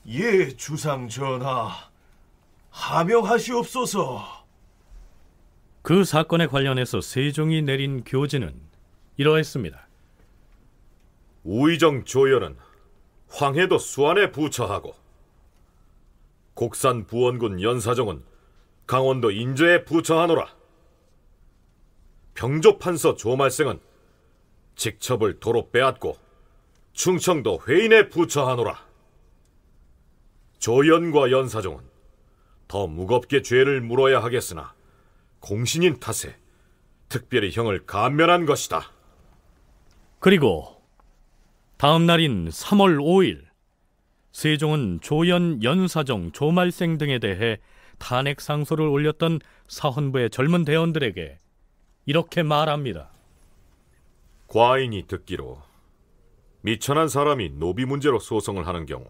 예, 주상 전하. 하명하시옵소서. 그 사건에 관련해서 세종이 내린 교지는 이러했습니다. 우의정 조연은 황해도 수안에 부처하고 곡산 부원군 연사정은 강원도 인조에 부처하노라. 병조판서 조말생은 직첩을 도로 빼앗고 충청도 회인에 부처하노라. 조연과 연사종은 더 무겁게 죄를 물어야 하겠으나 공신인 탓에 특별히 형을 감면한 것이다. 그리고 다음 날인 3월 5일 세종은 조연, 연사종, 조말생 등에 대해 탄핵 상소를 올렸던 사헌부의 젊은 대원들에게 이렇게 말합니다. 과인이 듣기로 미천한 사람이 노비 문제로 소송을 하는 경우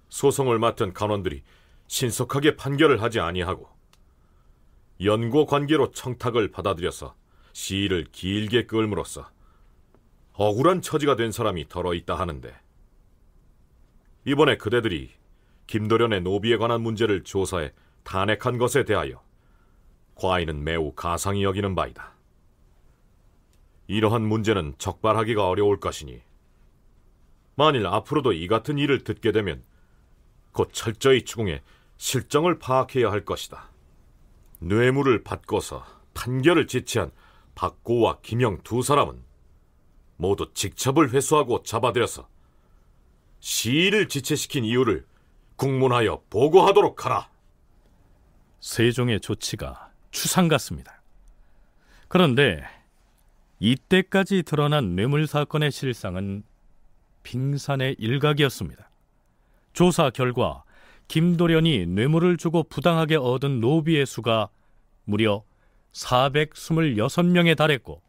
소송을 맡은 간원들이 신속하게 판결을 하지 아니하고 연고 관계로 청탁을 받아들여서 시일을 길게 끌므로써 억울한 처지가 된 사람이 더러 있다 하는데, 이번에 그대들이 김도련의 노비에 관한 문제를 조사해 탄핵한 것에 대하여 과인은 매우 가상히 여기는 바이다. 이러한 문제는 적발하기가 어려울 것이니 만일 앞으로도 이 같은 일을 듣게 되면 곧 철저히 추궁해 실정을 파악해야 할 것이다. 뇌물을 받고서 판결을 지체한 박고와 김영 두 사람은 모두 직첩을 회수하고 잡아들여서 시일을 지체시킨 이유를 국문하여 보고하도록 하라. 세종의 조치가 추상 같습니다. 그런데 이때까지 드러난 뇌물 사건의 실상은 빙산의 일각이었습니다. 조사 결과 김도련이 뇌물을 주고 부당하게 얻은 노비의 수가 무려 426명에 달했고,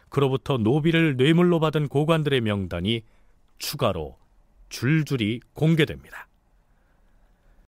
그로부터 노비를 뇌물로 받은 고관들의 명단이 추가로 줄줄이 공개됩니다.